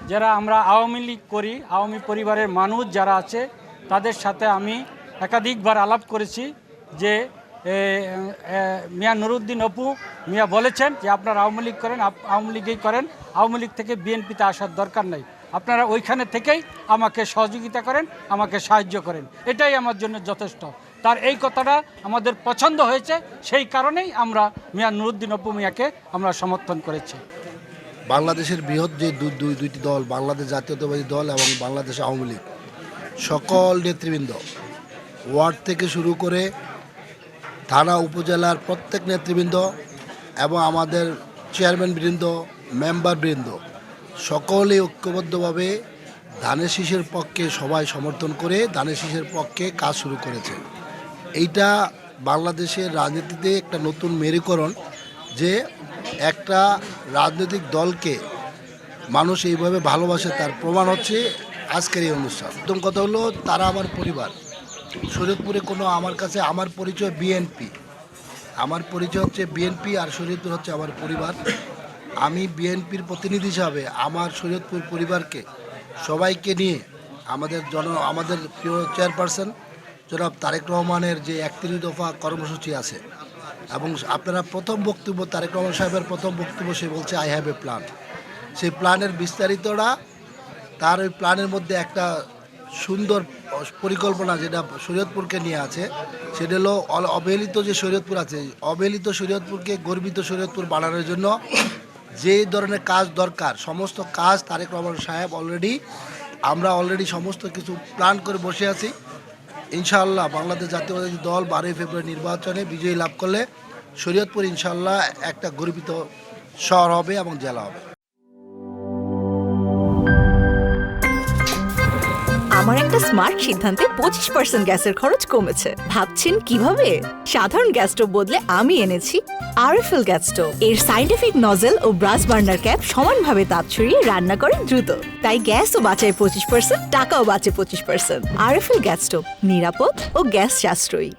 যারা আমরা আওয়ামী লীগ করি, আওয়ামী পরিবারের মানুষ যারা আছে তাদের সাথে আমি একাধিকবার আলাপ করেছি যে মিয়া নুরুদ্দিন অপু মিয়া বলেছেন যে আপনারা আওয়ামী লীগ করেন, আওয়ামী লীগেই করেন, আওয়ামী লীগ থেকে বিএনপিতে আসার দরকার নাই, আপনারা ওইখানে থেকেই আমাকে সহযোগিতা করেন, আমাকে সাহায্য করেন, এটাই আমার জন্য যথেষ্ট। তার এই কথাটা আমাদের পছন্দ হয়েছে, সেই কারণেই আমরা মিয়া নুরুদ্দিন অপু মিয়াকে আমরা সমর্থন করেছি। বাংলাদেশের বৃহৎ যে দুইটি দল, বাংলাদেশ জাতীয়তাবাদী দল এবং বাংলাদেশ আওয়ামী লীগ, সকল নেতৃবৃন্দ ওয়ার্ড থেকে শুরু করে থানা উপজেলার প্রত্যেক নেতৃবৃন্দ এবং আমাদের চেয়ারম্যান বৃন্দ, মেম্বার বৃন্দ সকলেই ঐক্যবদ্ধভাবে ধানের শীষের পক্ষে সবাই সমর্থন করে ধানের শীষের পক্ষে কাজ শুরু করেছে। এইটা বাংলাদেশের রাজনীতিতে একটা নতুন মেরুকরণ যে একটা রাজনৈতিক দলকে মানুষ এইভাবে ভালোবাসে, তার প্রমাণ হচ্ছে আজকের এই অনুষ্ঠান। প্রথম কথা হলো তারা আমার পরিবার। শরীয়তপুরে কোনো আমার কাছে আমার পরিচয় বিএনপি, আমার পরিচয় হচ্ছে বিএনপি, আর শরীয়তপুর হচ্ছে আমার পরিবার। আমি বিএনপির প্রতিনিধি হিসাবে আমার শরীয়তপুর পরিবারকে সবাইকে নিয়ে আমাদের প্রিয় চেয়ারপারসন জনাব তারেক রহমানের যে 31 দফা কর্মসূচি আছে, এবং আপনারা প্রথম বক্তব্য তারেক রহমান সাহেবের প্রথম বক্তব্য সে বলছে আই হ্যাভ এ প্ল্যান। সেই প্ল্যানের বিস্তারিতটা তার ওই প্ল্যানের মধ্যে একটা সুন্দর পরিকল্পনা যেটা শরীয়তপুরকে নিয়ে আছে, সেটা হলো অবহেলিত যে শরীয়তপুর আছে, অবহেলিত শরীয়তপুরকে গর্বিত শরীয়তপুর বানানোর জন্য যে ধরনের কাজ দরকার সমস্ত কাজ তারেক রহমান সাহেব আমরা অলরেডি সমস্ত কিছু প্ল্যান করে বসে আছি। ইনশাআল্লাহ বাংলাদেশ জাতীয়তাবাদী দল 12 ফেব্রুয়ারি নির্বাচনে বিজয়ী লাভ করলে শরীয়তপুর ইনশাআল্লাহ একটা গর্বিত শহর হবে এবং জেলা হবে। আমার একটা স্মার্ট সিদ্ধান্তে 25% গ্যাসের খরচ কমেছে। ভাবছেন কিভাবে? সাধারণ গ্যাস স্টোভ বদলে আমি এনেছি আরএফএল গ্যাস স্টোভ। এর সাইন্টিফিক নজল ও ব্রাস বার্নার ক্যাপ সমানভাবে তাপ ছড়িয়ে রান্না করে দ্রুত, তাই গ্যাসও বাঁচায় 25%, টাকাও বাঁচে 25%। আরএফএল গ্যাস স্টোভ নিরাপদ ও গ্যাস সাশ্রয়ী।